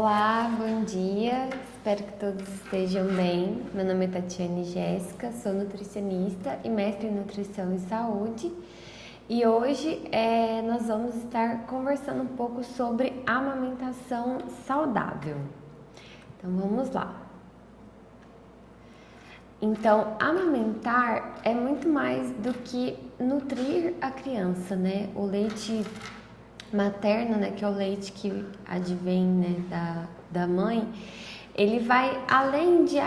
Olá, bom dia, espero que todos estejam bem. Meu nome é Tatiane Jéssica, sou nutricionista e mestre em nutrição e saúde. E hoje nós vamos estar conversando um pouco sobre amamentação saudável. Então vamos lá. Então, amamentar é muito mais do que nutrir a criança, né? O leite materno, né, que é o leite que advém, né, da mãe, ele vai além de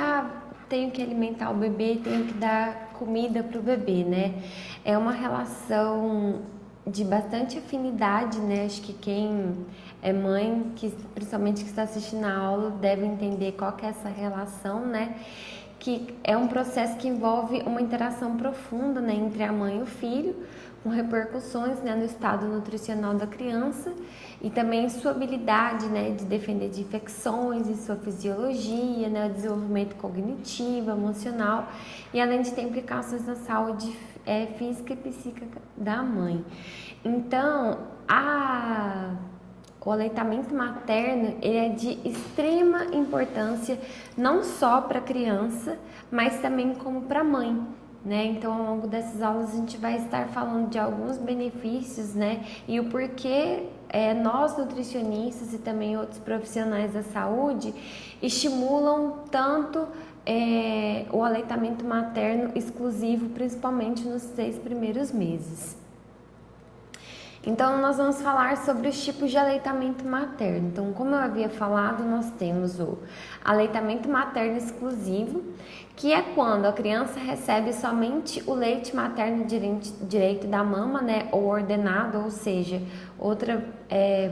tenho que alimentar o bebê, tenho que dar comida para o bebê, né? É uma relação de bastante afinidade, né? Acho que quem é mãe, principalmente que está assistindo a aula, deve entender qual que é essa relação, né? Que é um processo que envolve uma interação profunda, né, entre a mãe e o filho, com repercussões, né, no estado nutricional da criança e também em sua habilidade, né, de defender de infecções, em sua fisiologia, né, o desenvolvimento cognitivo, emocional e além de ter implicações na saúde física e psíquica da mãe. Então, o aleitamento materno ele é de extrema importância não só para a criança, mas também como para a mãe, né? Então, ao longo dessas aulas a gente vai estar falando de alguns benefícios, né? E o porquê nós nutricionistas e também outros profissionais da saúde estimulam tanto o aleitamento materno exclusivo, principalmente nos 6 primeiros meses. Então, nós vamos falar sobre os tipos de aleitamento materno. Então, como eu havia falado, nós temos o aleitamento materno exclusivo, que é quando a criança recebe somente o leite materno direito da mama, né, ou ordenado, ou seja, outra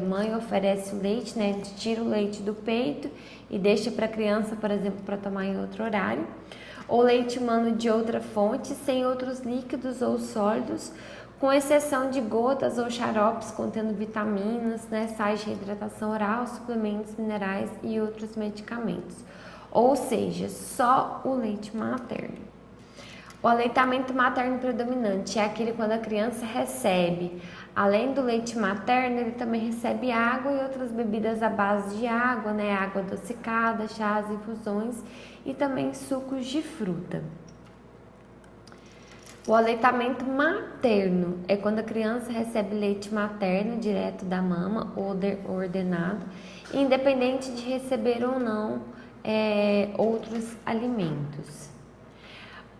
mãe oferece o leite, né, a gente tira o leite do peito e deixa para a criança, por exemplo, para tomar em outro horário, ou leite humano de outra fonte, sem outros líquidos ou sólidos, com exceção de gotas ou xaropes contendo vitaminas, né, sais de reidratação oral, suplementos minerais e outros medicamentos. Ou seja, só o leite materno. O aleitamento materno predominante é aquele quando a criança recebe, além do leite materno, ele também recebe água e outras bebidas à base de água, né, água adocicada, chás, infusões e também sucos de fruta. O aleitamento materno é quando a criança recebe leite materno direto da mama ou ordenado, independente de receber ou não outros alimentos.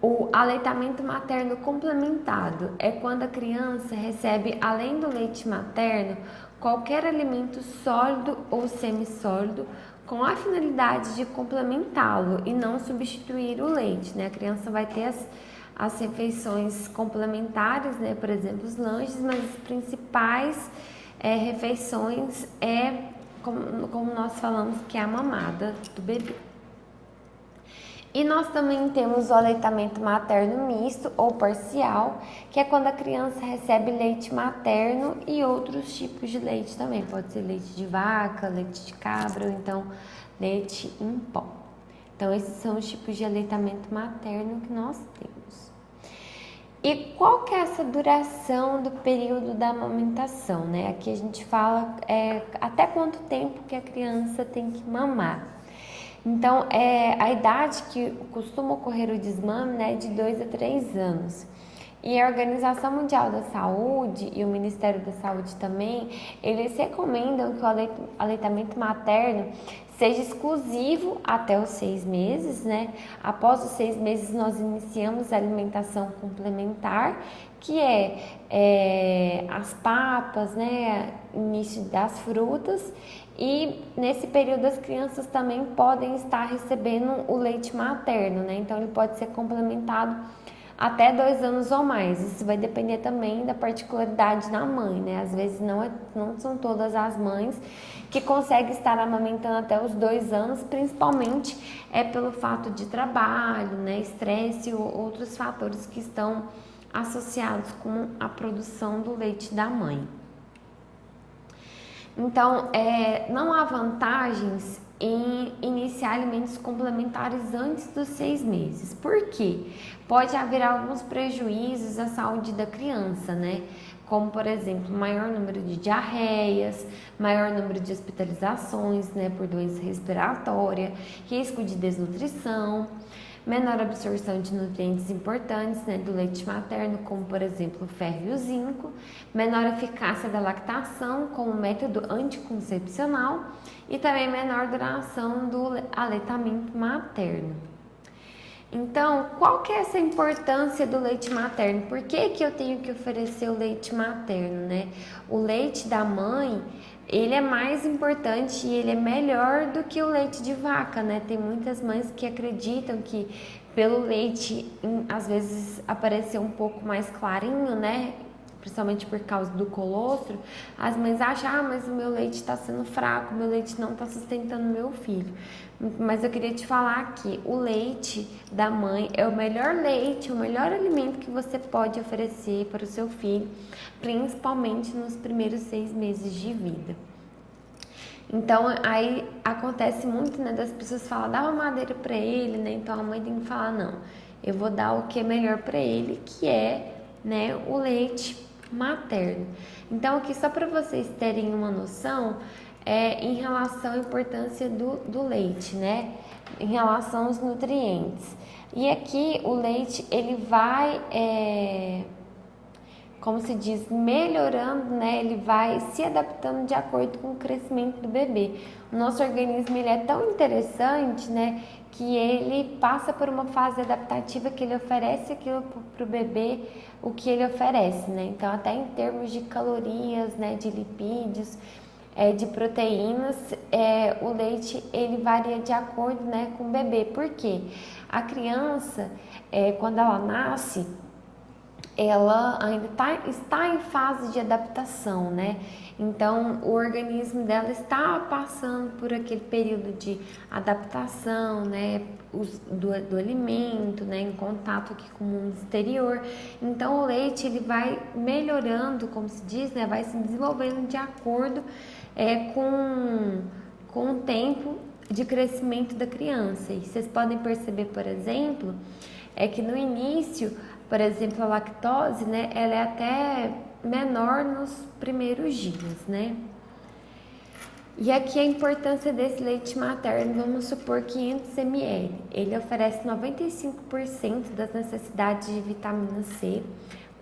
O aleitamento materno complementado é quando a criança recebe, além do leite materno, qualquer alimento sólido ou semissólido com a finalidade de complementá-lo e não substituir o leite, né? A criança vai ter as refeições complementares, né? Por exemplo, os lanches, mas as principais refeições como nós falamos, que é a mamada do bebê. E nós também temos o aleitamento materno misto ou parcial, que é quando a criança recebe leite materno e outros tipos de leite também. Pode ser leite de vaca, leite de cabra ou então leite em pó. Então, esses são os tipos de aleitamento materno que nós temos. E qual que é essa duração do período da amamentação, né? Aqui a gente fala até quanto tempo que a criança tem que mamar. Então, a idade que costuma ocorrer o desmame, né, é de 2 a 3 anos. E a Organização Mundial da Saúde e o Ministério da Saúde também, eles recomendam que o aleitamento materno seja exclusivo até os 6 meses, né? Após os 6 meses, nós iniciamos a alimentação complementar, que as papas, né? Início das frutas. E nesse período as crianças também podem estar recebendo o leite materno, né? Então ele pode ser complementado até 2 anos ou mais. Isso vai depender também da particularidade da mãe, né? Às vezes não são todas as mães que conseguem estar amamentando até os 2 anos, principalmente pelo fato de trabalho, né? Estresse ou outros fatores que estão associados com a produção do leite da mãe. Então, não há vantagens em iniciar alimentos complementares antes dos 6 meses. Por quê? Pode haver alguns prejuízos à saúde da criança, né? como, por exemplo, maior número de diarreias, maior número de hospitalizações, né, por doença respiratória, risco de desnutrição, menor absorção de nutrientes importantes, né, do leite materno, como, por exemplo, o ferro e o zinco, menor eficácia da lactação como método anticoncepcional e também menor duração do aleitamento materno. Então, qual que é essa importância do leite materno? Por que que eu tenho que oferecer o leite materno, né? O leite da mãe, ele é mais importante e ele é melhor do que o leite de vaca, né? Tem muitas mães que acreditam que pelo leite, às vezes, aparecer um pouco mais clarinho, né? Principalmente por causa do colostro, as mães acham, mas o meu leite está sendo fraco, o meu leite não está sustentando meu filho. Mas eu queria te falar que o leite da mãe é o melhor leite, o melhor alimento que você pode oferecer para o seu filho, principalmente nos primeiros 6 meses de vida. Então, aí acontece muito, né, das pessoas falam, dá mamadeira para ele, né, então a mãe tem que falar, não, eu vou dar o que é melhor para ele, que é, né, o leite materno. Então, aqui só para vocês terem uma noção, em relação à importância do leite, né? Em relação aos nutrientes. E aqui o leite, ele vai, como se diz, melhorando, né? Ele vai se adaptando de acordo com o crescimento do bebê. O nosso organismo, ele é tão interessante, né? Que ele passa por uma fase adaptativa que ele oferece aquilo para o bebê, o que ele oferece, né? Então, até em termos de calorias, né? De lipídios, de proteínas, o leite ele varia de acordo, né, com o bebê. Por quê? A criança, quando ela nasce, ela ainda está em fase de adaptação, né? Então, o organismo dela está passando por aquele período de adaptação, né? Do alimento, né? Em contato aqui com o mundo exterior. Então, o leite, ele vai melhorando, como se diz, né? Vai se desenvolvendo de acordo com o tempo de crescimento da criança. E vocês podem perceber, por exemplo, que no início, por exemplo, a lactose, né, ela é até menor nos primeiros dias, né? E aqui a importância desse leite materno, vamos supor 500 ml. Ele oferece 95% das necessidades de vitamina C,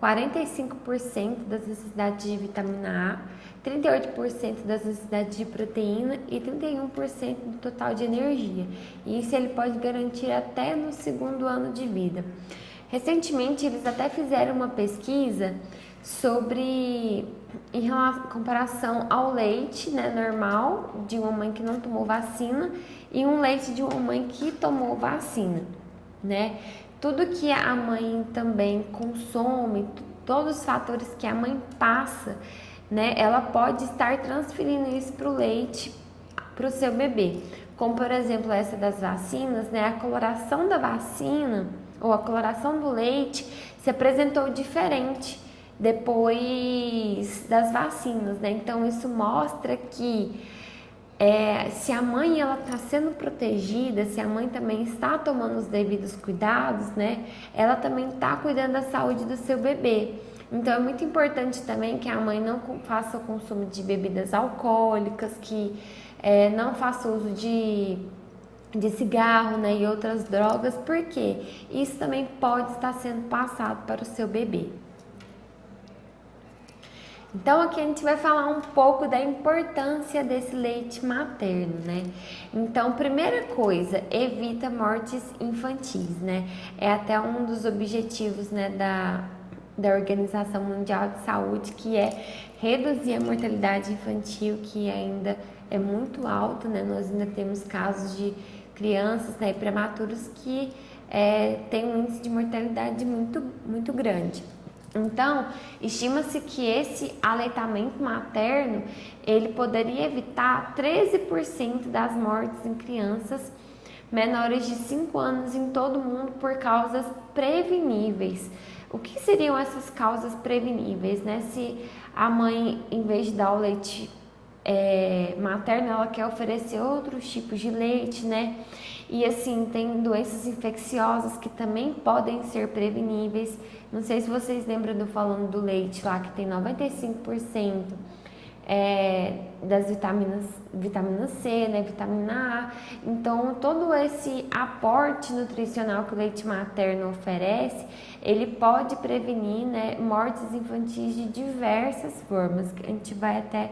45% das necessidades de vitamina A, 38% das necessidades de proteína e 31% do total de energia. E isso ele pode garantir até no 2º ano de vida. Recentemente, eles até fizeram uma pesquisa sobre, em comparação ao leite, né, normal de uma mãe que não tomou vacina e um leite de uma mãe que tomou vacina, né? Tudo que a mãe também consome, todos os fatores que a mãe passa, né, ela pode estar transferindo isso para o leite, para o seu bebê. Como, por exemplo, essa das vacinas, né, a coloração da vacina ou a coloração do leite se apresentou diferente depois das vacinas, né? Então, isso mostra que se a mãe ela está sendo protegida, se a mãe também está tomando os devidos cuidados, né? Ela também está cuidando da saúde do seu bebê. Então, é muito importante também que a mãe não faça o consumo de bebidas alcoólicas, que não faça uso de cigarro, né, e outras drogas, porque isso também pode estar sendo passado para o seu bebê. Então, aqui a gente vai falar um pouco da importância desse leite materno, né? Então, primeira coisa, evita mortes infantis, né? É até um dos objetivos, né, da Organização Mundial de Saúde, que é reduzir a mortalidade infantil, que ainda é muito alta, né? Nós ainda temos casos de crianças, né, prematuros que têm um índice de mortalidade muito, muito grande. Então, estima-se que esse aleitamento materno, ele poderia evitar 13% das mortes em crianças menores de 5 anos em todo o mundo por causas preveníveis. O que seriam essas causas preveníveis, né? Se a mãe, em vez de dar o leite materna, ela quer oferecer outros tipos de leite, né? E assim, tem doenças infecciosas que também podem ser preveníveis. Não sei se vocês lembram do falando do leite lá, que tem 95% das vitamina C, né, vitamina A. Então, todo esse aporte nutricional que o leite materno oferece, ele pode prevenir, né, mortes infantis de diversas formas, que a gente vai até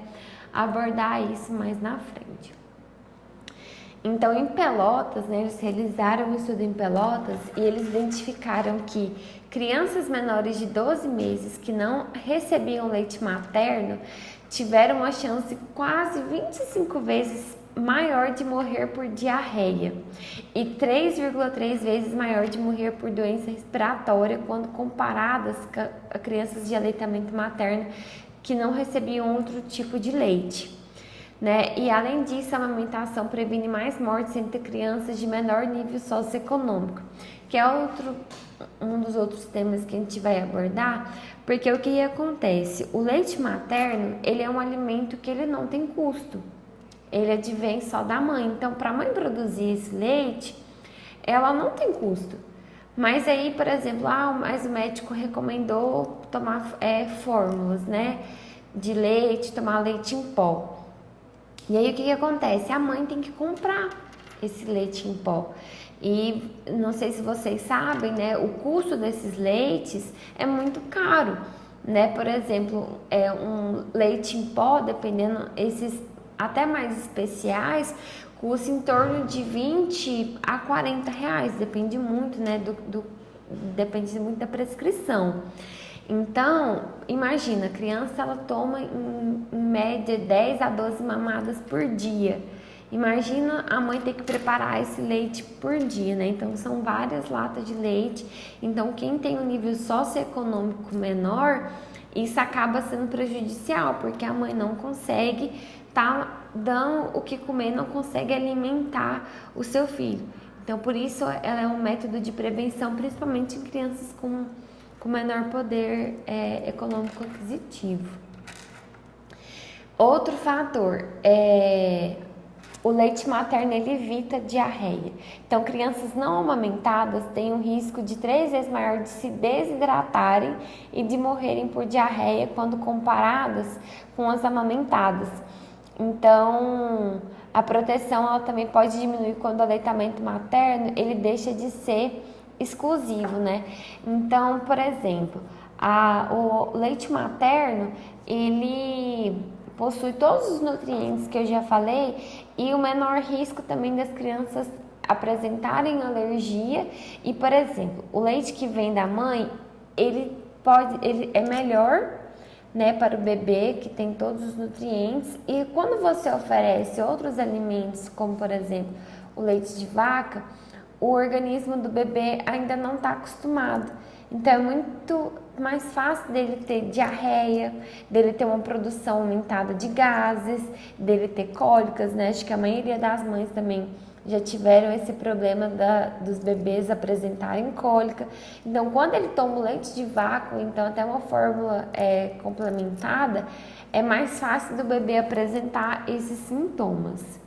abordar isso mais na frente. Então, em Pelotas, né, eles realizaram um estudo em Pelotas e eles identificaram que crianças menores de 12 meses que não recebiam leite materno tiveram uma chance quase 25 vezes maior de morrer por diarreia e 3,3 vezes maior de morrer por doença respiratória quando comparadas a crianças de aleitamento materno que não recebiam outro tipo de leite. Né? E além disso, a amamentação previne mais mortes entre crianças de menor nível socioeconômico, que é um dos outros temas que a gente vai abordar, porque o que acontece? O leite materno, ele é um alimento que ele não tem custo, ele advém só da mãe. Então, para a mãe produzir esse leite, ela não tem custo. Mas aí, por exemplo, mas o médico recomendou tomar fórmulas, né, de leite, tomar leite em pó. E aí o que acontece? A mãe tem que comprar esse leite em pó. E não sei se vocês sabem, né? O custo desses leites é muito caro, né? Por exemplo, um leite em pó, dependendo, esses até mais especiais, custa em torno de 20 a 40 reais. Depende muito, né? Depende muito da prescrição. Então, imagina, a criança ela toma em média 10 a 12 mamadas por dia. Imagina a mãe ter que preparar esse leite por dia, né? Então, são várias latas de leite. Então, quem tem um nível socioeconômico menor, isso acaba sendo prejudicial, porque a mãe não consegue dando o que comer, não consegue alimentar o seu filho. Então, por isso, ela é um método de prevenção, principalmente em crianças com menor poder econômico aquisitivo. Outro fator o leite materno ele evita diarreia. Então, crianças não amamentadas têm um risco de 3 vezes maior de se desidratarem e de morrerem por diarreia quando comparadas com as amamentadas. Então, a proteção ela também pode diminuir quando o aleitamento materno ele deixa de ser exclusivo, né? Então, por exemplo, o leite materno, ele possui todos os nutrientes que eu já falei e o menor risco também das crianças apresentarem alergia. E, por exemplo, o leite que vem da mãe, ele é melhor, né, para o bebê, que tem todos os nutrientes. E quando você oferece outros alimentos, como, por exemplo, o leite de vaca, o organismo do bebê ainda não está acostumado. Então, é muito mais fácil dele ter diarreia, dele ter uma produção aumentada de gases, dele ter cólicas, né? Acho que a maioria das mães também já tiveram esse problema dos bebês apresentarem cólica. Então, quando ele toma o leite de vaca, então até uma fórmula complementada, é mais fácil do bebê apresentar esses sintomas.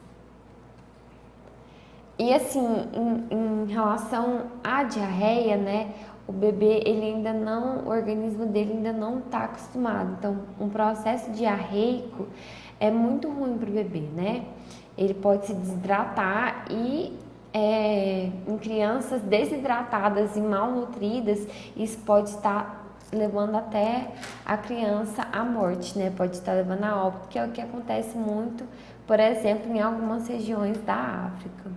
E assim, em relação à diarreia, né, o bebê, o organismo dele ainda não está acostumado. Então, um processo diarreico é muito ruim para o bebê, né? Ele pode se desidratar e em crianças desidratadas e malnutridas, isso pode estar levando até a criança à morte, né? Pode estar levando a óbito, que é o que acontece muito, por exemplo, em algumas regiões da África.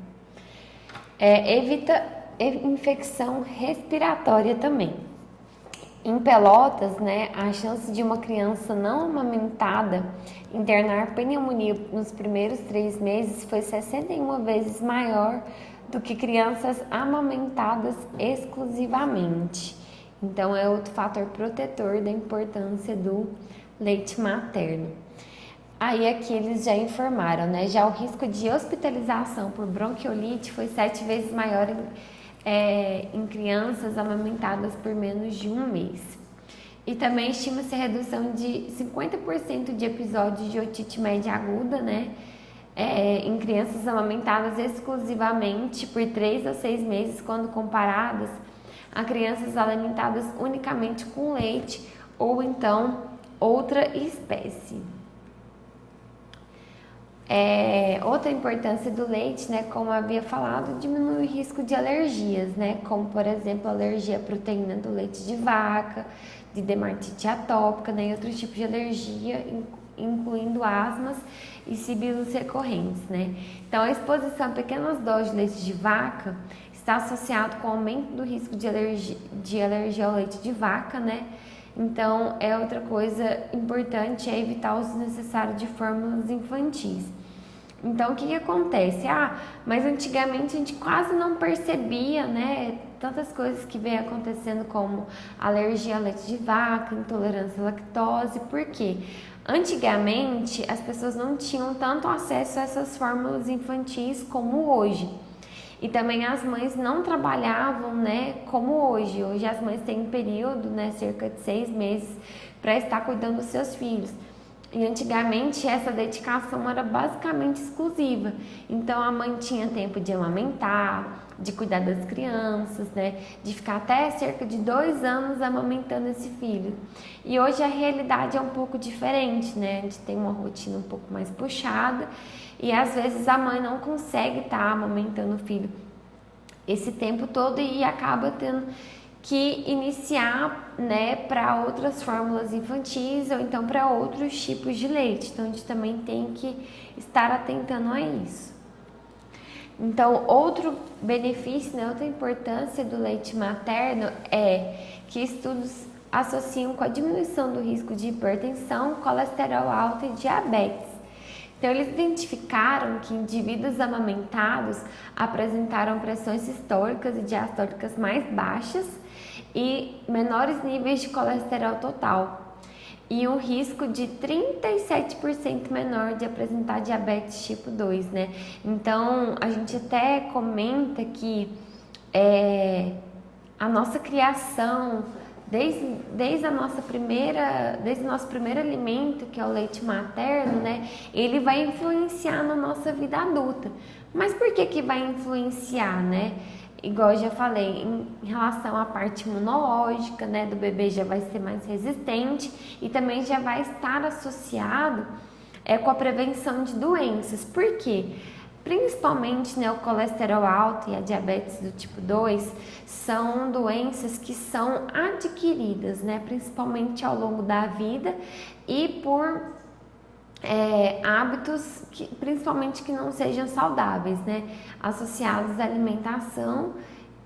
Evita infecção respiratória também. Em Pelotas, né, a chance de uma criança não amamentada internar pneumonia nos primeiros 3 meses foi 61 vezes maior do que crianças amamentadas exclusivamente. Então, é outro fator protetor da importância do leite materno. Aí aqui eles já informaram, né? Já o risco de hospitalização por bronquiolite foi 7 vezes maior em crianças amamentadas por menos de 1 mês. E também estima-se a redução de 50% de episódios de otite média aguda, né? Em crianças amamentadas exclusivamente por 3 a 6 meses, quando comparadas a crianças alimentadas unicamente com leite ou então outra espécie. Outra importância do leite, né, como eu havia falado, diminui o risco de alergias, né, como por exemplo alergia à proteína do leite de vaca, de dermatite atópica, né, e outros tipos de alergia, incluindo asmas e sibilos recorrentes, né. Então a exposição a pequenas doses de leite de vaca está associado com o aumento do risco de alergia ao leite de vaca, né. Então outra coisa importante é evitar o uso desnecessário de fórmulas infantis. Então, o que acontece? Mas antigamente a gente quase não percebia, né? Tantas coisas que vem acontecendo como alergia a leite de vaca, intolerância à lactose. Por quê? Antigamente as pessoas não tinham tanto acesso a essas fórmulas infantis como hoje. E também as mães não trabalhavam, né, como hoje. Hoje as mães têm um período, né, cerca de 6 meses, para estar cuidando dos seus filhos. E antigamente essa dedicação era basicamente exclusiva. Então a mãe tinha tempo de amamentar, de cuidar das crianças, né? De ficar até cerca de 2 anos amamentando esse filho. E hoje a realidade é um pouco diferente, né? A gente tem uma rotina um pouco mais puxada e às vezes a mãe não consegue estar amamentando o filho esse tempo todo e acaba tendo que iniciar, né, para outras fórmulas infantis ou então para outros tipos de leite. Então a gente também tem que estar atentando a isso. Então, outro benefício, né, outra importância do leite materno é que estudos associam com a diminuição do risco de hipertensão, colesterol alto e diabetes. Então, eles identificaram que indivíduos amamentados apresentaram pressões sistólicas e diastólicas mais baixas e menores níveis de colesterol total e um risco de 37% menor de apresentar diabetes tipo 2, né? Então, a gente até comenta que a nossa criação, desde o nosso primeiro alimento, que é o leite materno, né? Ele vai influenciar na nossa vida adulta. Mas por que vai influenciar, né? Igual eu já falei, em relação à parte imunológica, né, do bebê já vai ser mais resistente e também já vai estar associado com a prevenção de doenças. Por quê? Principalmente, né, o colesterol alto e a diabetes do tipo 2 são doenças que são adquiridas, né, principalmente ao longo da vida e por hábitos principalmente que não sejam saudáveis, né, associados à alimentação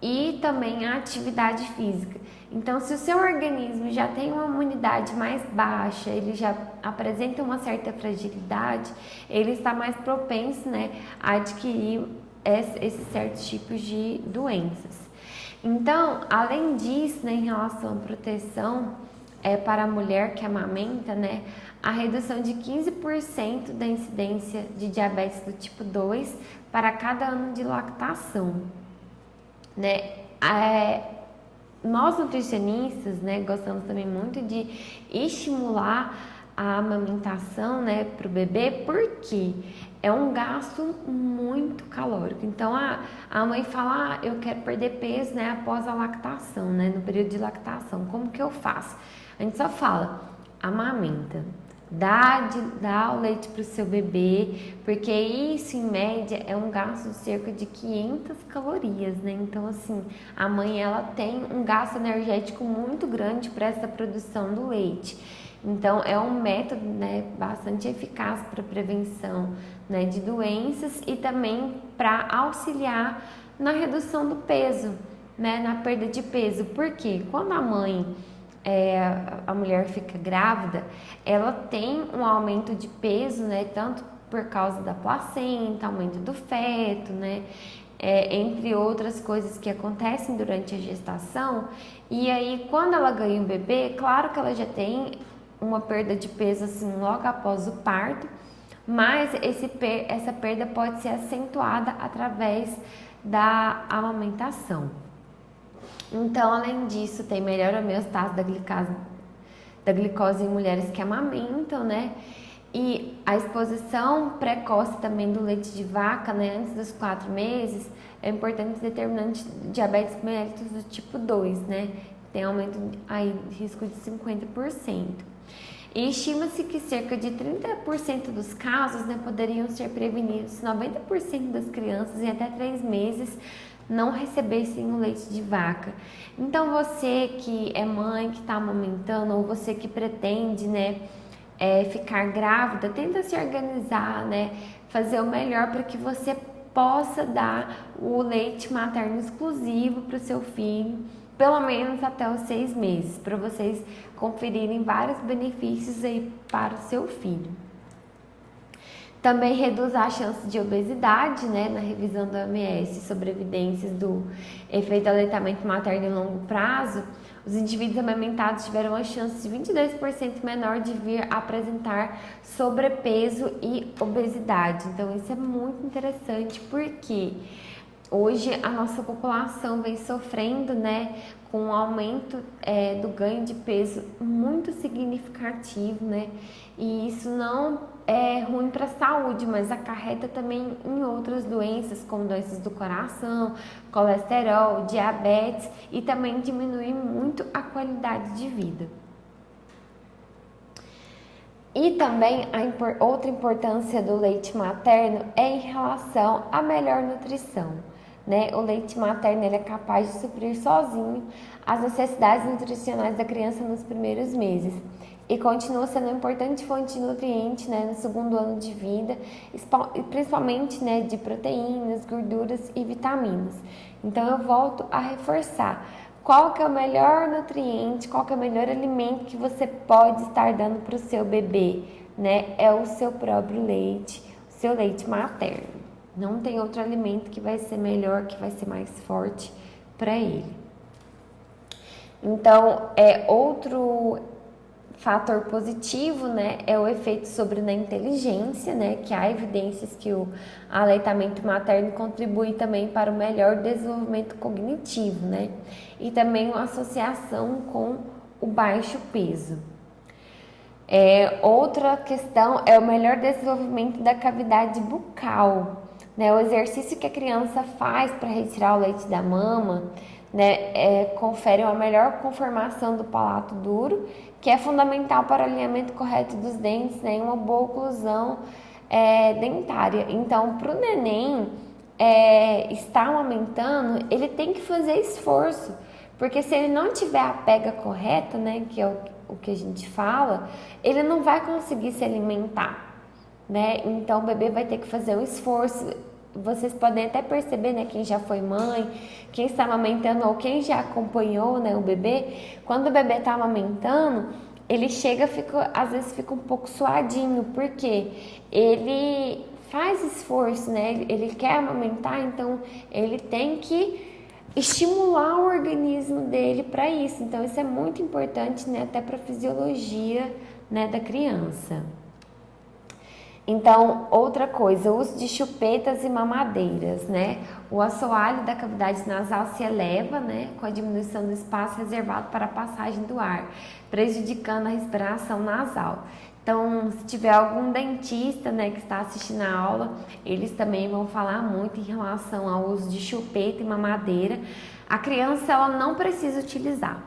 e também à atividade física. Então, se o seu organismo já tem uma imunidade mais baixa, ele já apresenta uma certa fragilidade, ele está mais propenso, né, a adquirir esses certos tipos de doenças. Então, além disso, né, em relação à proteção para a mulher que amamenta, né, a redução de 15% da incidência de diabetes do tipo 2 para cada ano de lactação, né? Nós nutricionistas, né, gostamos também muito de estimular a amamentação, né, para o bebê, porque é um gasto muito calórico. Então a mãe fala, eu quero perder peso, né, após a lactação, né, no período de lactação. Como que eu faço? A gente só fala, amamenta. Dá o leite para o seu bebê, porque isso em média é um gasto de cerca de 500 calorias, né? Então assim, a mãe ela tem um gasto energético muito grande para essa produção do leite. Então é um método, né, bastante eficaz para prevenção, né, de doenças e também para auxiliar na redução do peso, né, na perda de peso. Porque quando a mulher fica grávida, ela tem um aumento de peso, né, tanto por causa da placenta, aumento do feto, né, entre outras coisas que acontecem durante a gestação. E aí, quando ela ganha um bebê, claro que ela já tem uma perda de peso assim logo após o parto, mas essa perda pode ser acentuada através da amamentação. Então, além disso, tem melhor homeostase da glicase da glicose em mulheres que amamentam, né? E a exposição precoce também do leite de vaca, né, antes dos 4 meses, é importante determinante de diabetes mellitus do tipo 2, né? Tem aumento aí de risco de 50%. E estima-se que cerca de 30% dos casos, né, poderiam ser prevenidos se 90% das crianças em até 3 meses não recebessem o leite de vaca. Então você que é mãe, que está amamentando, ou você que pretende, né, ficar grávida, tenta se organizar, né, fazer o melhor para que você possa dar o leite materno exclusivo para o seu filho, pelo menos até os 6 meses, para vocês conferirem vários benefícios aí para o seu filho. Também reduz a chance de obesidade, né, na revisão da OMS sobre evidências do efeito aleitamento materno em longo prazo. Os indivíduos amamentados tiveram uma chance de 22% menor de vir a apresentar sobrepeso e obesidade. Então isso é muito interessante porque hoje a nossa população vem sofrendo, né, com um aumento do ganho de peso muito significativo, né, e isso não é ruim para a saúde, mas acarreta também em outras doenças, como doenças do coração, colesterol, diabetes, e também diminui muito a qualidade de vida. E também outra importância do leite materno é em relação à melhor nutrição, né? O leite materno ele é capaz de suprir sozinho as necessidades nutricionais da criança nos primeiros meses e continua sendo uma importante fonte de nutrientes, né, no segundo ano de vida, principalmente, né, de proteínas, gorduras e vitaminas. Então eu volto a reforçar. Qual que é o melhor nutriente, qual que é o melhor alimento que você pode estar dando para o seu bebê, né? É o seu próprio leite, o seu leite materno. Não tem outro alimento que vai ser melhor, que vai ser mais forte para ele. Então, outro fator positivo, né, é o efeito sobre na inteligência, né, que há evidências que o aleitamento materno contribui também para o melhor desenvolvimento cognitivo, né, e também uma associação com o baixo peso. Outra questão é o melhor desenvolvimento da cavidade bucal, né, o exercício que a criança faz para retirar o leite da mama, né, confere uma melhor conformação do palato duro, que é fundamental para o alinhamento correto dos dentes, né, e uma boa oclusão dentária. Então, para o neném estar amamentando, ele tem que fazer esforço, porque se ele não tiver a pega correta, né, que é o que a gente fala, ele não vai conseguir se alimentar, né? Então, o bebê vai ter que fazer um esforço. Vocês podem até perceber, né, quem já foi mãe, quem está amamentando ou quem já acompanhou, né, o bebê, quando o bebê está amamentando, ele chega, às vezes fica um pouco suadinho, porque ele faz esforço, né, ele quer amamentar, então ele tem que estimular o organismo dele para isso. Então isso é muito importante, né, até para a fisiologia, né, da criança. Então, outra coisa, o uso de chupetas e mamadeiras, né? O assoalho da cavidade nasal se eleva, né, com a diminuição do espaço reservado para a passagem do ar, prejudicando a respiração nasal. Então, se tiver algum dentista, né, que está assistindo a aula, eles também vão falar muito em relação ao uso de chupeta e mamadeira. A criança, ela não precisa utilizar,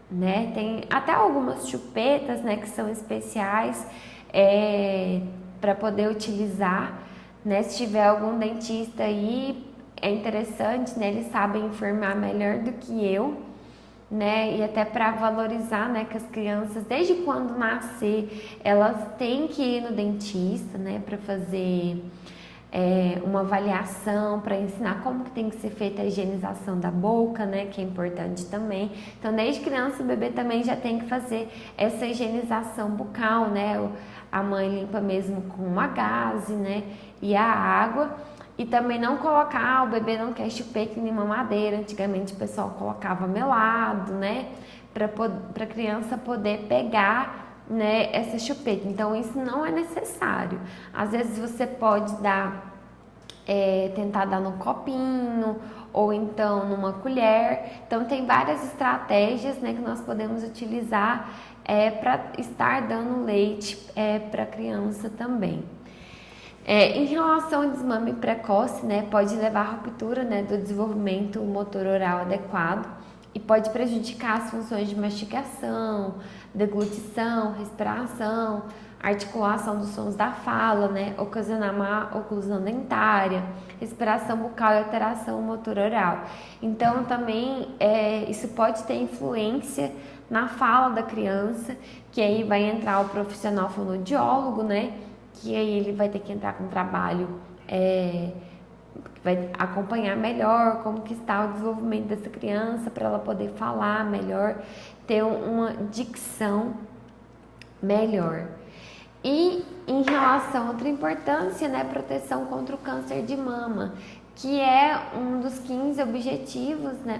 né? Tem até algumas chupetas, né, que são especiais, para poder utilizar, né? Se tiver algum dentista aí, é interessante, né? Eles sabem informar melhor do que eu, né? E até para valorizar, né, que as crianças, desde quando nascer, elas têm que ir no dentista, né, para fazer uma avaliação, para ensinar como que tem que ser feita a higienização da boca, né, que é importante também. Então, desde criança, o bebê também já tem que fazer essa higienização bucal, né? A mãe limpa mesmo com uma gaze, né, e a água. E também não colocar, o bebê não quer chupeta nem mamadeira. Antigamente o pessoal colocava melado, né, para a criança poder pegar, né, essa chupeta. Então isso não é necessário. Às vezes você pode dar, tentar dar no copinho ou então numa colher. Então tem várias estratégias, né, que nós podemos utilizar para estar dando leite para a criança também. Em relação ao desmame precoce, né, pode levar à ruptura, né, do desenvolvimento motor oral adequado e pode prejudicar as funções de mastigação, deglutição, respiração, articulação dos sons da fala, né, ocasionar má oclusão dentária, respiração bucal e alteração motor oral. Então, também isso pode ter influência na fala da criança, que aí vai entrar o profissional fonoaudiólogo, né, que aí ele vai ter que entrar com um trabalho, vai acompanhar melhor como que está o desenvolvimento dessa criança para ela poder falar melhor, ter uma dicção melhor. E em relação a outra importância, né, proteção contra o câncer de mama, que é um dos 15 objetivos, né,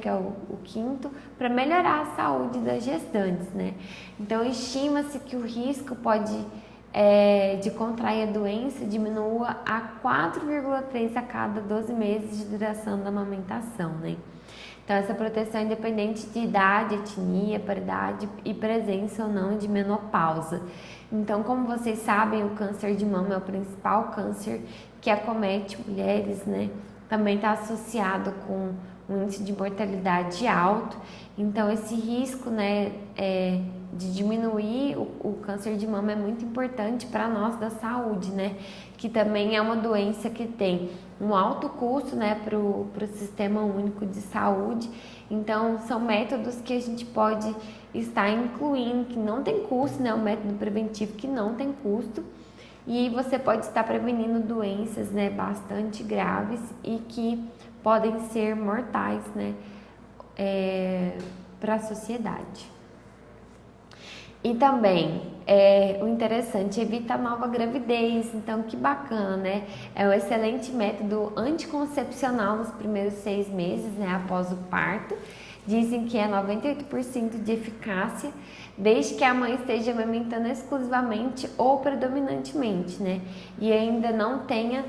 que é o quinto, para melhorar a saúde das gestantes, né. Então, estima-se que o risco de contrair a doença diminua a 4,3 a cada 12 meses de duração da amamentação, né. Então, essa proteção é independente de idade, etnia, paridade e presença ou não de menopausa. Então, como vocês sabem, o câncer de mama é o principal câncer que acomete mulheres, né? Também está associado com um índice de mortalidade alto. Então, esse risco, né, de diminuir o câncer de mama é muito importante para nós da saúde, né? Que também é uma doença que tem um alto custo, né, para o Sistema Único de Saúde. Então, são métodos que a gente pode estar incluindo, que não tem custo, né? Um método preventivo que não tem custo. E você pode estar prevenindo doenças, né, bastante graves e que podem ser mortais, né, para a sociedade. E também, o interessante, evita a nova gravidez, então que bacana, né? É um excelente método anticoncepcional nos primeiros 6 meses, né, após o parto. Dizem que é 98% de eficácia, desde que a mãe esteja amamentando exclusivamente ou predominantemente, né? E ainda não tenha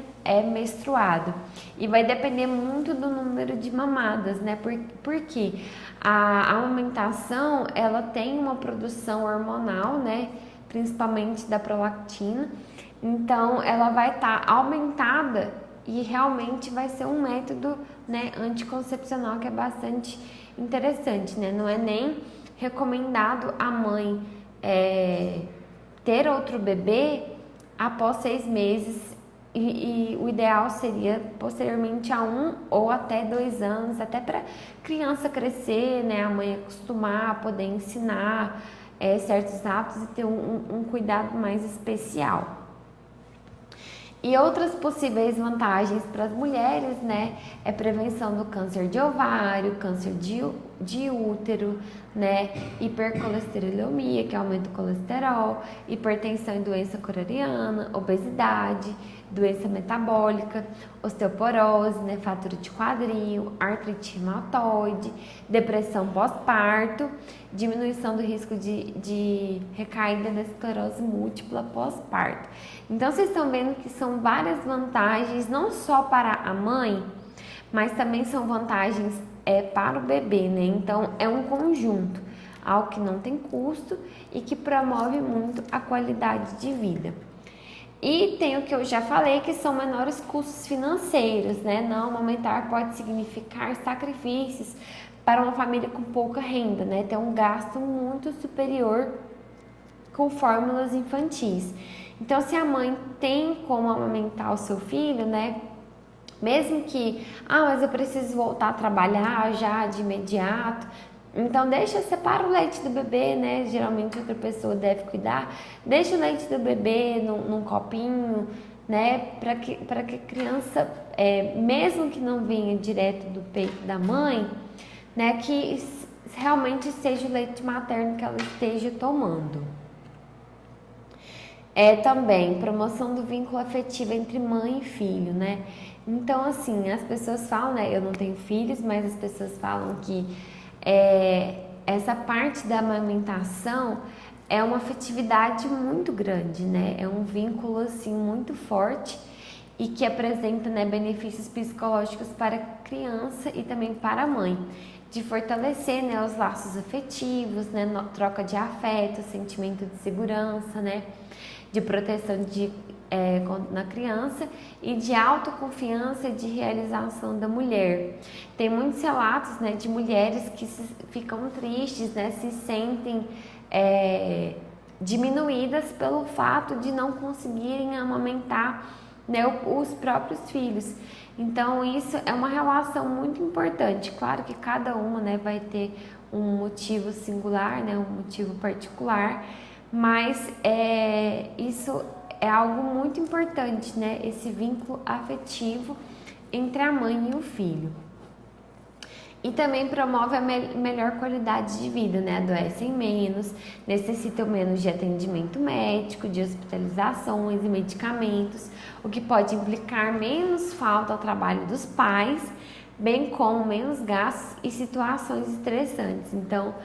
menstruado. E vai depender muito do número de mamadas, né? Porque a amamentação, ela tem uma produção hormonal, né? Principalmente da prolactina. Então, ela vai estar aumentada e realmente vai ser um método, né, anticoncepcional que é bastante interessante, né? Não é nem recomendado a mãe ter outro bebê após 6 meses e o ideal seria posteriormente a 1 ou até 2 anos, até para criança crescer, né? A mãe acostumar a poder ensinar certos hábitos e ter um cuidado mais especial. E outras possíveis vantagens para as mulheres, né, é prevenção do câncer de ovário, câncer de útero, né, hipercolesterolemia, que aumenta o colesterol, hipertensão e doença coronariana, obesidade, doença metabólica, osteoporose, né, fratura de quadril, artrite reumatoide, depressão pós-parto, diminuição do risco de recaída da esclerose múltipla pós-parto. Então, vocês estão vendo que são várias vantagens, não só para a mãe, mas também são vantagens para o bebê, né? Então, é um conjunto, algo que não tem custo e que promove muito a qualidade de vida. E tem o que eu já falei, que são menores custos financeiros, né? Não amamentar pode significar sacrifícios para uma família com pouca renda, né? Tem um gasto muito superior com fórmulas infantis. Então, se a mãe tem como amamentar o seu filho, né? Mesmo que, mas eu preciso voltar a trabalhar já de imediato, então separa o leite do bebê, né? Geralmente outra pessoa deve cuidar. Deixa o leite do bebê num copinho, né? Para que a criança, mesmo que não venha direto do peito da mãe, né? Que realmente seja o leite materno que ela esteja tomando. Também promoção do vínculo afetivo entre mãe e filho, né? Então, assim, as pessoas falam, né? Eu não tenho filhos, mas as pessoas falam que essa parte da amamentação é uma afetividade muito grande, né? É um vínculo, assim, muito forte e que apresenta, né, benefícios psicológicos para a criança e também para a mãe. de fortalecer, né, os laços afetivos, né, troca de afeto, sentimento de segurança, né, de proteção na criança e de autoconfiança e de realização da mulher. Tem muitos relatos, né, de mulheres que ficam tristes, né, se sentem diminuídas pelo fato de não conseguirem amamentar, né, os próprios filhos. Então isso é uma relação muito importante. Claro que cada uma, né, vai ter um motivo singular, né, um motivo particular, mas isso é algo muito importante, né, esse vínculo afetivo entre a mãe e o filho. E também promove a melhor qualidade de vida, né? Adoecem menos, necessitam menos de atendimento médico, de hospitalizações e medicamentos, o que pode implicar menos falta ao trabalho dos pais, bem como menos gastos e situações estressantes. Então,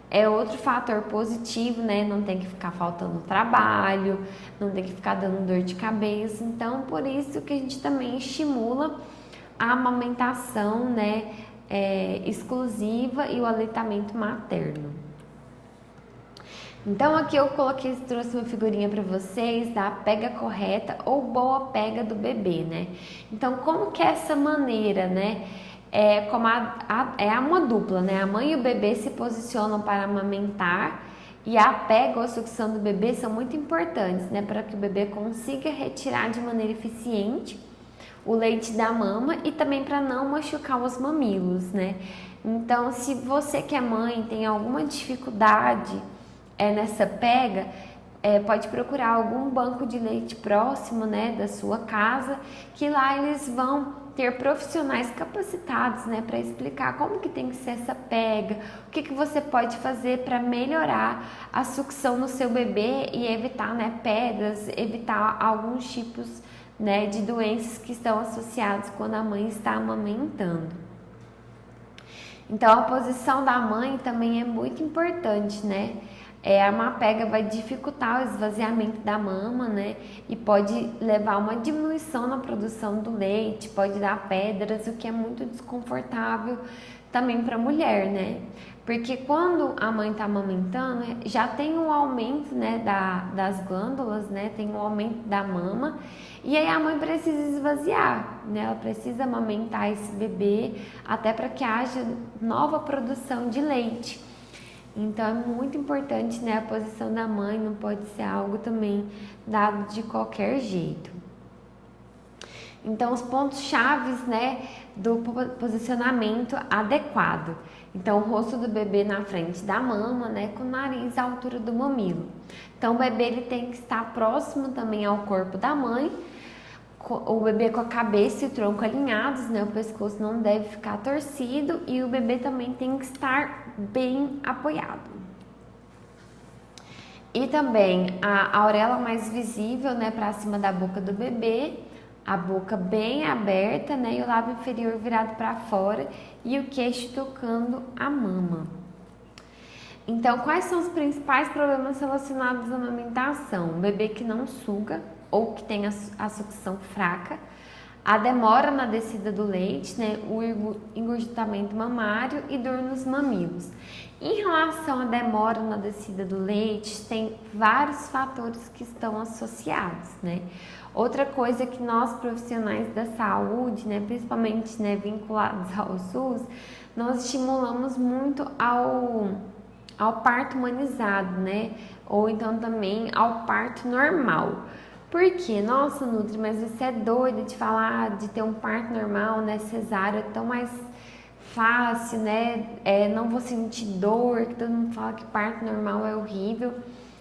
é outro fator positivo, né? Não tem que ficar faltando trabalho, não tem que ficar dando dor de cabeça. Então, por isso que a gente também estimula a amamentação, né? Exclusiva e o aleitamento materno. Então aqui eu trouxe uma figurinha para vocês da pega correta ou boa pega do bebê, né? Então como que é essa maneira, né? É uma dupla, né? A mãe e o bebê se posicionam para amamentar e a pega ou a sucção do bebê são muito importantes, né? Para que o bebê consiga retirar de maneira eficiente o leite da mama e também para não machucar os mamilos, né? Então, se você que é mãe tem alguma dificuldade nessa pega, pode procurar algum banco de leite próximo, né, da sua casa, que lá eles vão ter profissionais capacitados, né, para explicar como que tem que ser essa pega, o que que você pode fazer para melhorar a sucção no seu bebê e evitar, né, pedras, evitar alguns tipos, né, de doenças que estão associadas quando a mãe está amamentando. Então, a posição da mãe também é muito importante, né? A má pega vai dificultar o esvaziamento da mama, né? E pode levar a uma diminuição na produção do leite, pode dar pedras, o que é muito desconfortável também para a mulher, né? Porque quando a mãe está amamentando, já tem um aumento, né, das glândulas, né? Tem um aumento da mama. E aí a mãe precisa esvaziar, né? Ela precisa amamentar esse bebê até para que haja nova produção de leite. Então é muito importante, né? A posição da mãe não pode ser algo também dado de qualquer jeito. Então os pontos chaves, né, do posicionamento adequado. Então o rosto do bebê na frente da mama, né, com o nariz à altura do mamilo. Então o bebê ele tem que estar próximo também ao corpo da mãe. O bebê com a cabeça e o tronco alinhados, né? O pescoço não deve ficar torcido e o bebê também tem que estar bem apoiado. E também a auréola mais visível, né, para cima da boca do bebê, a boca bem aberta, né, e o lábio inferior virado para fora e o queixo tocando a mama. Então, quais são os principais problemas relacionados à amamentação? O bebê que não suga ou que tem a sucção fraca, a demora na descida do leite, né, o engurgitamento mamário e dor nos mamilos. Em relação à demora na descida do leite, tem vários fatores que estão associados, né? Outra coisa que nós profissionais da saúde, né, principalmente, né, vinculados ao SUS, nós estimulamos muito ao parto humanizado, né? Ou então também ao parto normal. Por quê? Nossa, Nutri, mas você é doida de falar de ter um parto normal, né? Cesárea é tão mais fácil, né? Não vou sentir dor, que todo mundo fala que parto normal é horrível.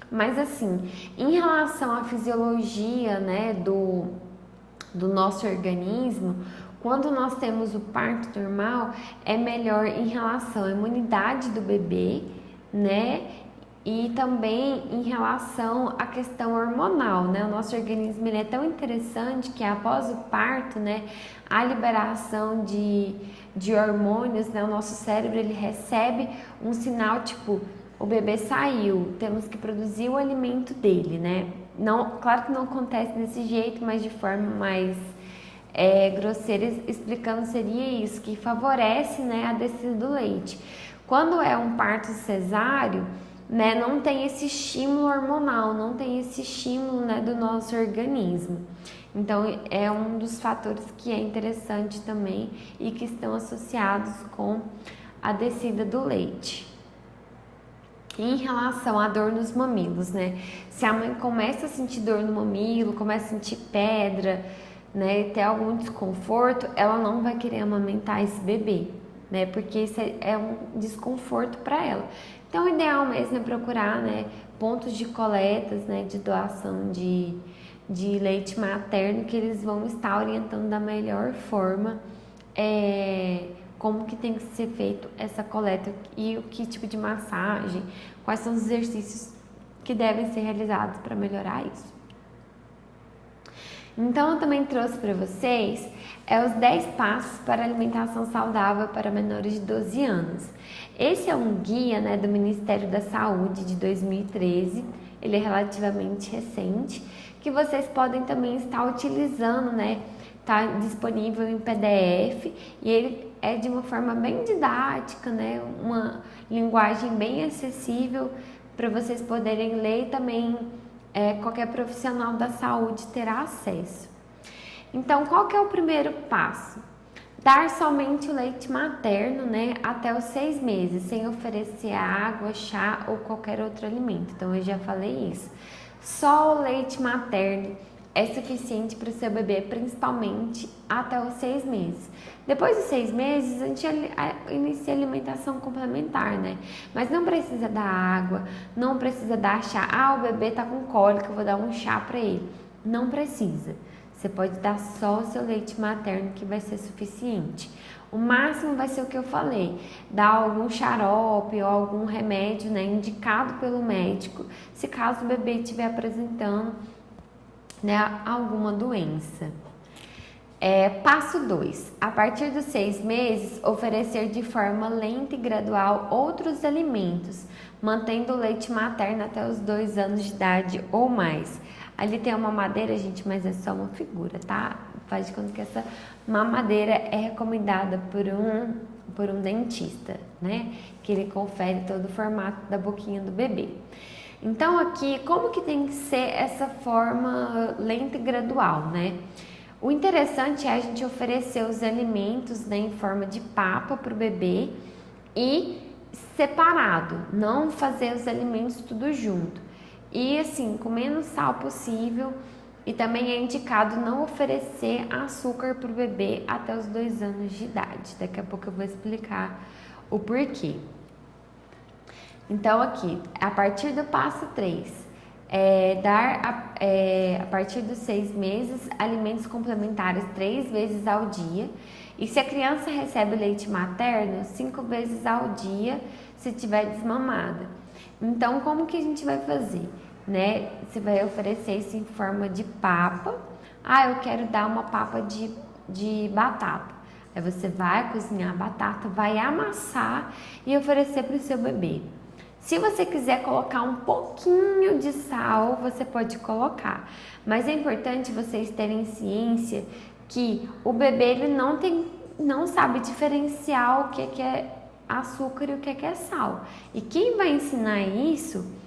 Mas assim, em relação à fisiologia, né, do nosso organismo, quando nós temos o parto normal, é melhor em relação à imunidade do bebê, né? E também em relação à questão hormonal, né? O nosso organismo ele é tão interessante que após o parto, né, a liberação de hormônios, né, o nosso cérebro ele recebe um sinal tipo, o bebê saiu, temos que produzir o alimento dele, né? Não, claro que não acontece desse jeito, mas de forma mais grosseira explicando, seria isso, que favorece, né, a descida do leite. Quando é um parto cesáreo, né, não tem esse estímulo hormonal, não tem esse estímulo, né, do nosso organismo. Então, é um dos fatores que é interessante também e que estão associados com a descida do leite. Em relação à dor nos mamilos, né? Se a mãe começa a sentir dor no mamilo, começa a sentir pedra, né, ter algum desconforto, ela não vai querer amamentar esse bebê, né? Porque isso é um desconforto para ela. Então, o ideal mesmo é procurar, né, pontos de coletas, né, de doação de leite materno, que eles vão estar orientando da melhor forma como que tem que ser feito essa coleta e o que tipo de massagem, quais são os exercícios que devem ser realizados para melhorar isso. Então, eu também trouxe para vocês os 10 passos para alimentação saudável para menores de 12 anos. Esse é um guia, né, do Ministério da Saúde de 2013, ele é relativamente recente, que vocês podem também estar utilizando, né, tá disponível em PDF e ele é de uma forma bem didática, né, uma linguagem bem acessível para vocês poderem ler e também qualquer profissional da saúde terá acesso. Então, qual que é o primeiro passo? Dar somente o leite materno, né, até os 6 meses, sem oferecer água, chá ou qualquer outro alimento. Então, eu já falei isso. Só o leite materno é suficiente para o seu bebê, principalmente até os 6 meses. Depois dos 6 meses, a gente inicia a alimentação complementar, né? Mas não precisa dar água, não precisa dar chá. Ah, o bebê tá com cólica, eu vou dar um chá para ele. Não precisa. Você pode dar só o seu leite materno, que vai ser suficiente. O máximo vai ser o que eu falei, dar algum xarope ou algum remédio, né, indicado pelo médico, se caso o bebê estiver apresentando, né, alguma doença. Passo 2. A partir dos 6 meses, oferecer de forma lenta e gradual outros alimentos, mantendo o leite materno até os 2 anos de idade ou mais. Ali tem uma mamadeira, gente, mas é só uma figura, tá? Faz de conta que essa mamadeira é recomendada por um dentista, né? Que ele confere todo o formato da boquinha do bebê. Então, aqui, como que tem que ser essa forma lenta e gradual, né? O interessante é a gente oferecer os alimentos, né, em forma de papa para o bebê e separado, não fazer os alimentos tudo junto. E assim, com menos sal possível, e também é indicado não oferecer açúcar para o bebê até os 2 anos de idade. Daqui a pouco eu vou explicar o porquê. Então, aqui, a partir do passo 3, dar a partir dos 6 meses alimentos complementares 3 vezes ao dia. E se a criança recebe leite materno, 5 vezes ao dia, se estiver desmamada. Então, como que a gente vai fazer? Né? Você vai oferecer isso em forma de papa. Ah, eu quero dar uma papa de batata. Aí você vai cozinhar a batata, vai amassar e oferecer para o seu bebê. Se você quiser colocar um pouquinho de sal, você pode colocar. Mas é importante vocês terem ciência que o bebê ele não sabe diferenciar o que é açúcar e o que é sal. E quem vai ensinar isso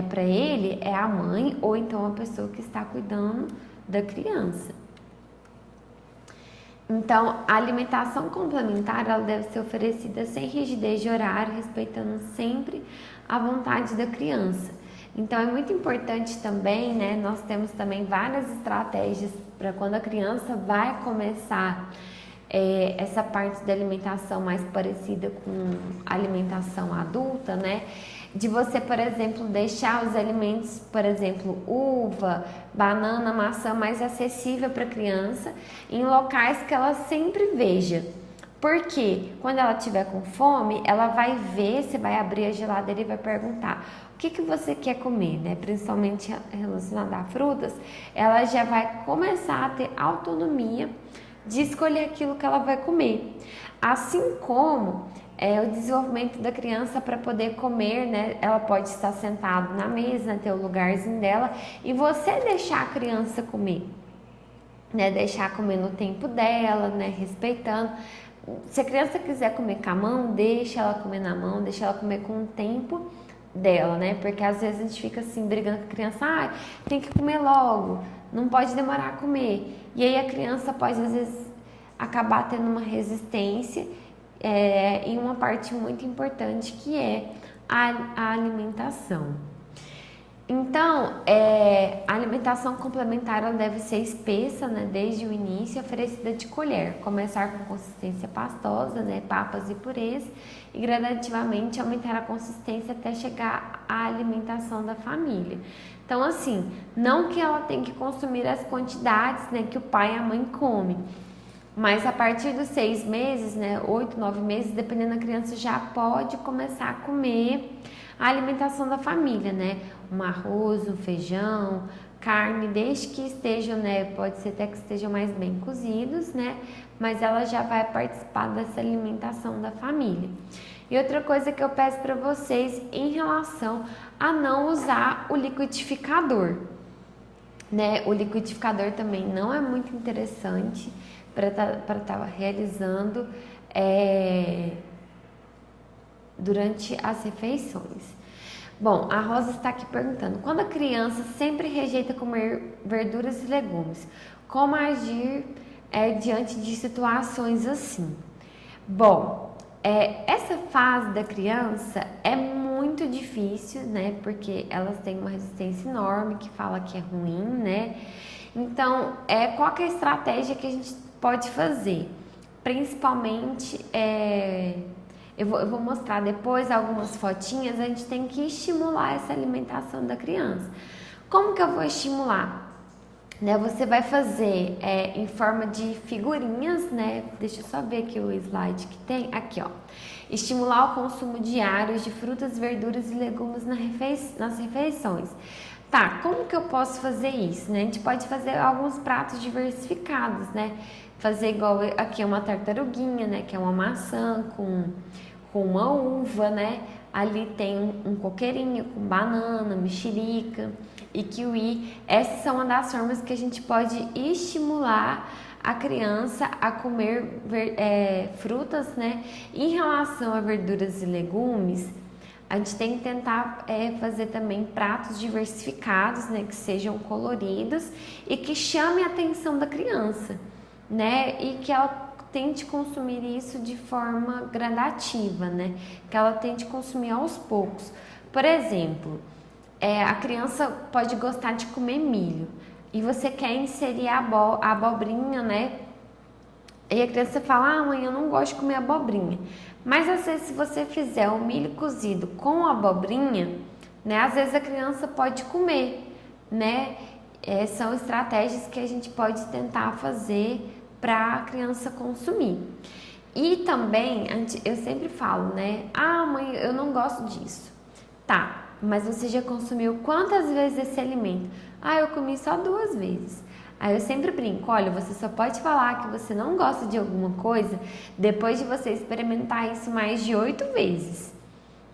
para ele é a mãe ou então a pessoa que está cuidando da criança. Então, a alimentação complementar ela deve ser oferecida sem rigidez de horário, respeitando sempre a vontade da criança. Então, é muito importante também, né? Nós temos também várias estratégias para quando a criança vai começar essa parte da alimentação mais parecida com a alimentação adulta, né? De você, por exemplo, deixar os alimentos, por exemplo, uva, banana, maçã mais acessível para a criança em locais que ela sempre veja. Porque quando ela estiver com fome, ela vai ver, você vai abrir a geladeira e vai perguntar o que você quer comer, né? Principalmente relacionado a frutas, ela já vai começar a ter autonomia de escolher aquilo que ela vai comer. Assim como o desenvolvimento da criança para poder comer, né? Ela pode estar sentada na mesa, ter o lugarzinho dela e você deixar a criança comer. né? Deixar comer no tempo dela, né? Respeitando. Se a criança quiser comer com a mão, deixa ela comer na mão, deixa ela comer com o tempo dela, né? Porque às vezes a gente fica assim brigando com a criança, tem que comer logo, não pode demorar a comer. E aí a criança pode às vezes acabar tendo uma resistência em uma parte muito importante que é a alimentação. Então, a alimentação complementar ela deve ser espessa, né, desde o início, oferecida de colher. Começar com consistência pastosa, né, papas e purês, e gradativamente aumentar a consistência até chegar à alimentação da família. Então, assim, não que ela tenha que consumir as quantidades, né, que o pai e a mãe comem, mas a partir dos 6 meses, né, 8, 9 meses, dependendo da criança, já pode começar a comer a alimentação da família, né? Um arroz, um feijão, carne, desde que estejam, né? Pode ser até que estejam mais bem cozidos, né? Mas ela já vai participar dessa alimentação da família. E outra coisa que eu peço para vocês em relação a não usar o liquidificador, né? O liquidificador também não é muito interessante para estar realizando durante as refeições. Bom, a Rosa está aqui perguntando: quando a criança sempre rejeita comer verduras e legumes, como agir diante de situações assim? Bom, essa fase da criança é muito difícil, né? Porque elas têm uma resistência enorme que fala que é ruim, né? Então, qual que é a estratégia que a gente pode fazer? Principalmente, eu vou mostrar depois algumas fotinhas, a gente tem que estimular essa alimentação da criança. Como que eu vou estimular? Né, você vai fazer em forma de figurinhas, né? Deixa eu só ver aqui o slide que tem. Aqui, ó. Estimular o consumo diário de frutas, verduras e legumes nas refeições. Tá, como que eu posso fazer isso, né? A gente pode fazer alguns pratos diversificados, né? Fazer igual aqui é uma tartaruguinha, né? Que é uma maçã com uma uva, né? Ali tem um coqueirinho com banana, mexerica e kiwi. Essas são uma das formas que a gente pode estimular a criança a comer frutas, né? Em relação a verduras e legumes, a gente tem que tentar fazer também pratos diversificados, né? Que sejam coloridos e que chamem a atenção da criança, né? E que ela tente consumir isso de forma gradativa, né? Que ela tente consumir aos poucos. Por exemplo, a criança pode gostar de comer milho e você quer inserir a abobrinha, né? E a criança fala: mãe, eu não gosto de comer abobrinha. Mas às vezes, se você fizer o milho cozido com abobrinha, né? Às vezes a criança pode comer, né? São estratégias que a gente pode tentar fazer para a criança consumir. E também, eu sempre falo, né? Mãe, eu não gosto disso. Tá, mas você já consumiu quantas vezes esse alimento? Eu comi só 2 vezes. Aí eu sempre brinco: olha, você só pode falar que você não gosta de alguma coisa depois de você experimentar isso mais de 8 vezes.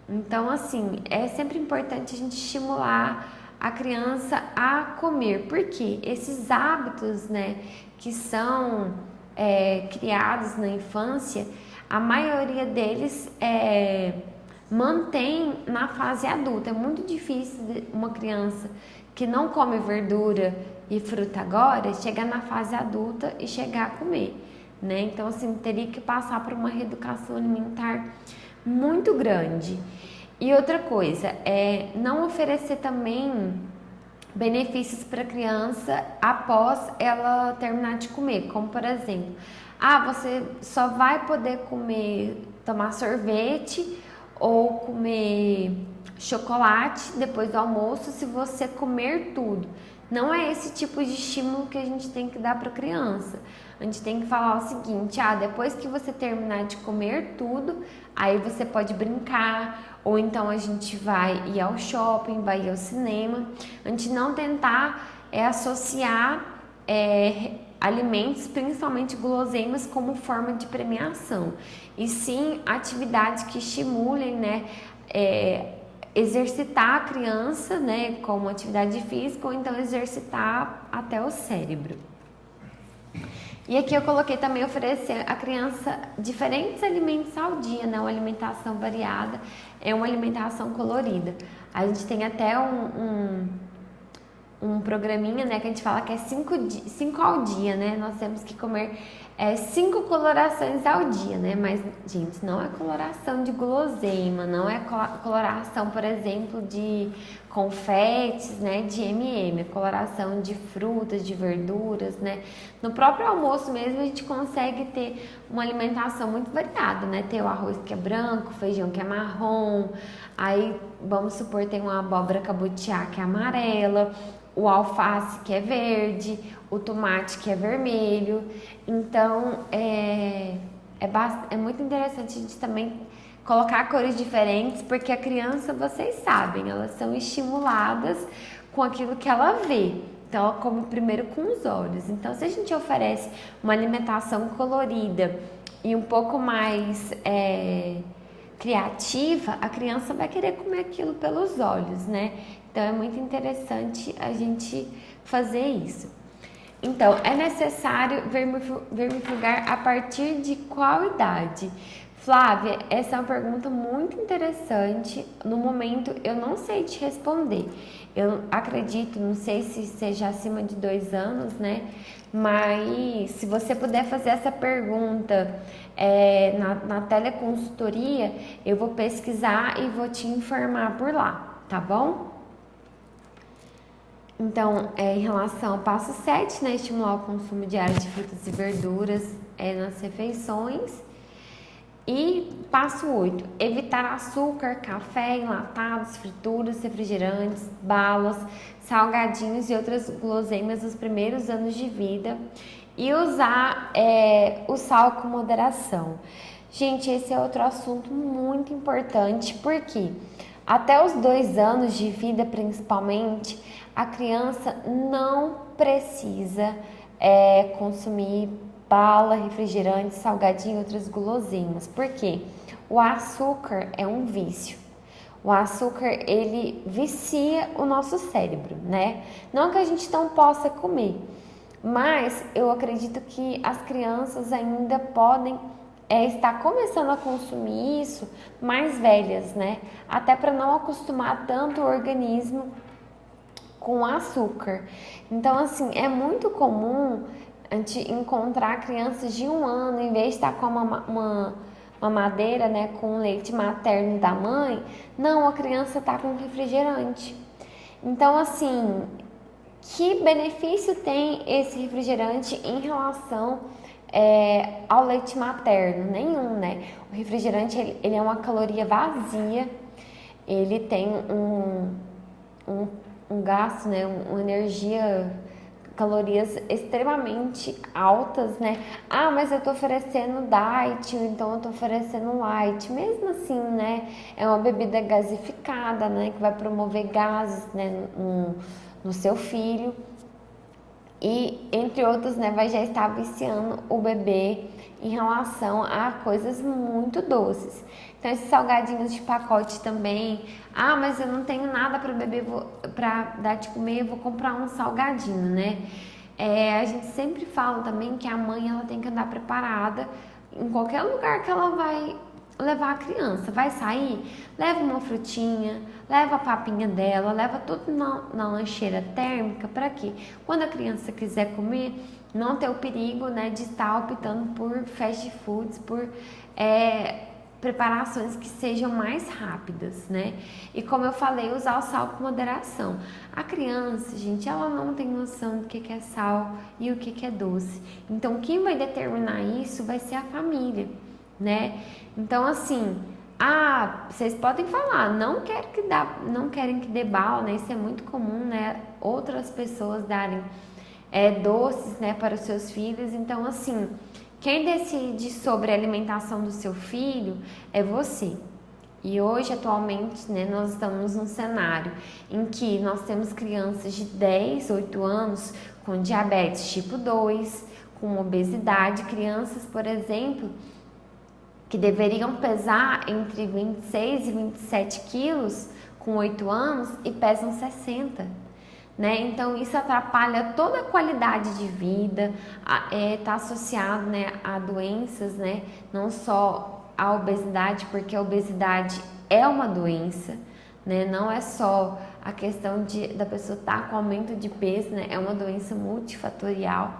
Então, assim, é sempre importante a gente estimular a criança a comer, porque esses hábitos, né, que são criados na infância, a maioria deles mantém na fase adulta. É muito difícil uma criança que não come verdura e fruta agora chegar na fase adulta e chegar a comer, né? Então, assim, teria que passar por uma reeducação alimentar muito grande. E outra coisa, não oferecer também benefícios para a criança após ela terminar de comer, como por exemplo, você só vai poder tomar sorvete ou comer chocolate depois do almoço se você comer tudo. Não é esse tipo de estímulo que a gente tem que dar para a criança. A gente tem que falar o seguinte: depois que você terminar de comer tudo, aí você pode brincar, ou então a gente vai ir ao shopping, vai ir ao cinema. A gente não tentar associar alimentos, principalmente guloseimas, como forma de premiação, e sim atividades que estimulem, né, exercitar a criança, né, como atividade física, ou então exercitar até o cérebro. E aqui eu coloquei também oferecer à criança diferentes alimentos ao dia, né? Uma alimentação variada, é uma alimentação colorida. A gente tem até um programinha, né, que a gente fala que é 5 ao dia, né? Nós temos que comer 5 colorações ao dia, né? Mas, gente, não é coloração de guloseima, não é coloração, por exemplo, de confetes, né, de M&M, é coloração de frutas, de verduras, né? No próprio almoço mesmo a gente consegue ter uma alimentação muito variada, né? Ter o arroz que é branco, feijão que é marrom, aí vamos supor tem uma abóbora cabutiá que é amarela, o alface que é verde, o tomate que é vermelho. Então é muito interessante a gente também colocar cores diferentes, porque a criança, vocês sabem, elas são estimuladas com aquilo que ela vê. Então ela come primeiro com os olhos. Então se a gente oferece uma alimentação colorida e um pouco mais criativa, a criança vai querer comer aquilo pelos olhos, né? Então é muito interessante a gente fazer isso. Então, é necessário vermifugar a partir de qual idade? Flávia, essa é uma pergunta muito interessante. No momento, eu não sei te responder. Eu acredito, não sei se seja acima de 2 anos, né? Mas se você puder fazer essa pergunta na teleconsultoria, eu vou pesquisar e vou te informar por lá, tá bom? Então, em relação ao passo 7, né, estimular o consumo diário de frutas e verduras nas refeições. E passo 8, evitar açúcar, café, enlatados, frituras, refrigerantes, balas, salgadinhos e outras guloseimas nos primeiros anos de vida. E usar o sal com moderação. Gente, esse é outro assunto muito importante, porque até os 2 anos de vida, principalmente, a criança não precisa consumir bala, refrigerante, salgadinho e outras guloseimas. Por quê? O açúcar é um vício. O açúcar, ele vicia o nosso cérebro, né? Não que a gente não possa comer, mas eu acredito que as crianças ainda podem estar começando a consumir isso mais velhas, né? Até para não acostumar tanto o organismo com açúcar. Então, assim, é muito comum a gente encontrar crianças de 1 ano, em vez de estar com uma mamadeira, né, com leite materno da mãe, não, a criança está com refrigerante. Então, assim, que benefício tem esse refrigerante em relação ao leite materno? Nenhum, né? O refrigerante, ele é uma caloria vazia, ele tem um gasto, né, uma energia, calorias extremamente altas, né? Ah, mas eu tô oferecendo diet, então eu tô oferecendo light. Mesmo assim, né, é uma bebida gasificada, né, que vai promover gases, né, no seu filho. E, entre outros, né, vai já estar viciando o bebê em relação a coisas muito doces. Então, esses salgadinhos de pacote também. Ah, mas eu não tenho nada para beber, para dar de comer, eu vou comprar um salgadinho, né? A gente sempre fala também que a mãe, ela tem que andar preparada em qualquer lugar que ela vai levar a criança. Vai sair? Leva uma frutinha, leva a papinha dela, leva tudo na lancheira térmica, para quê? Quando a criança quiser comer, não ter o perigo, né, de estar optando por fast foods, por preparações que sejam mais rápidas, né? E como eu falei, usar o sal com moderação. A criança, gente, ela não tem noção do que é sal e o que é doce. Então, quem vai determinar isso vai ser a família, né? Então, assim, vocês podem falar, não querem que dê bala, né? Isso é muito comum, né? Outras pessoas darem doces, né, para os seus filhos. Então, assim, quem decide sobre a alimentação do seu filho é você. E hoje, atualmente, né, nós estamos num cenário em que nós temos crianças de 10, 8 anos com diabetes tipo 2, com obesidade, crianças, por exemplo, que deveriam pesar entre 26 e 27 quilos com 8 anos e pesam 60. né? Então isso atrapalha toda a qualidade de vida, tá associado, né, a doenças, né? Não só a obesidade, porque a obesidade é uma doença, né? Não é só a questão da pessoa estar com aumento de peso, né? É uma doença multifatorial.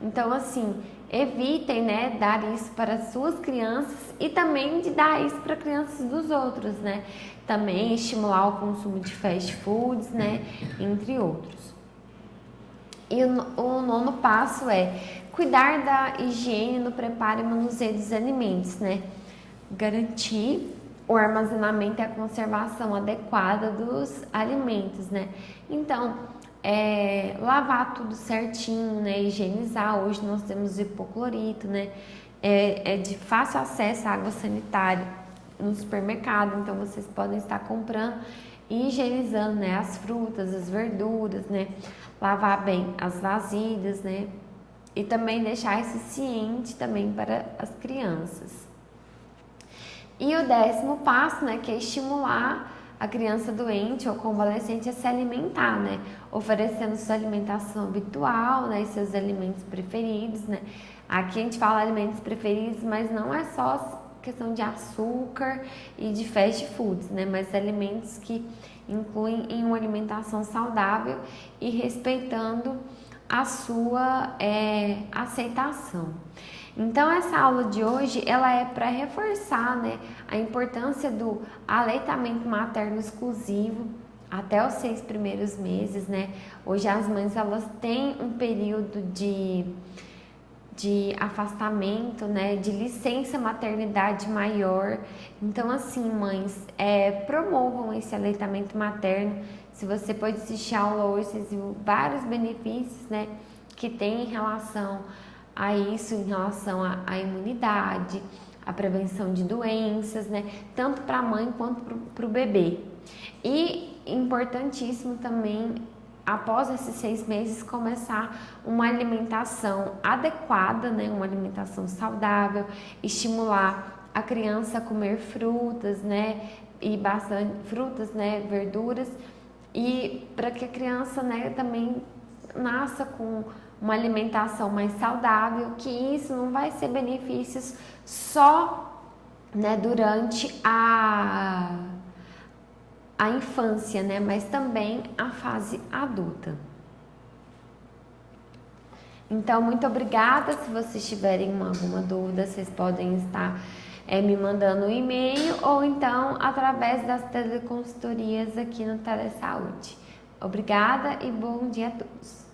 Então, assim, evitem, né, dar isso para suas crianças e também de dar isso para crianças dos outros, né? Também estimular o consumo de fast foods, né, entre outros. E o nono passo é cuidar da higiene no preparo e manuseio dos alimentos, né? Garantir o armazenamento e a conservação adequada dos alimentos, né? Então, lavar tudo certinho, né? Higienizar. Hoje nós temos hipoclorito, né? É de fácil acesso à água sanitária no supermercado, então vocês podem estar comprando e higienizando, né? As frutas, as verduras, né? Lavar bem as vasilhas, né? E também deixar isso ciente também para as crianças. E o 10º passo, né, que é estimular a criança doente ou convalescente a se alimentar, né, oferecendo sua alimentação habitual, né, e seus alimentos preferidos, né. Aqui a gente fala alimentos preferidos, mas não é só questão de açúcar e de fast foods, né, mas alimentos que incluem em uma alimentação saudável e respeitando a sua aceitação. Então essa aula de hoje ela é para reforçar, né, a importância do aleitamento materno exclusivo até os 6 primeiros meses, né? Hoje as mães elas têm um período de afastamento, né, de licença maternidade maior. Então assim, mães, promovam esse aleitamento materno. Se você pode assistir a aula hoje, vocês viram vários benefícios, né, que tem em relação a isso, em relação à imunidade, à prevenção de doenças, né? Tanto para a mãe quanto para o bebê. E importantíssimo também, após esses 6 meses, começar uma alimentação adequada, né? Uma alimentação saudável, estimular a criança a comer frutas, né? E bastante frutas, né? Verduras, e para que a criança, né, também nasça com uma alimentação mais saudável, que isso não vai ser benefícios só, né, durante a infância, né, mas também a fase adulta. Então, muito obrigada. Se vocês tiverem alguma dúvida, vocês podem estar me mandando um e-mail ou então através das teleconsultorias aqui no Telesaúde. Obrigada e bom dia a todos.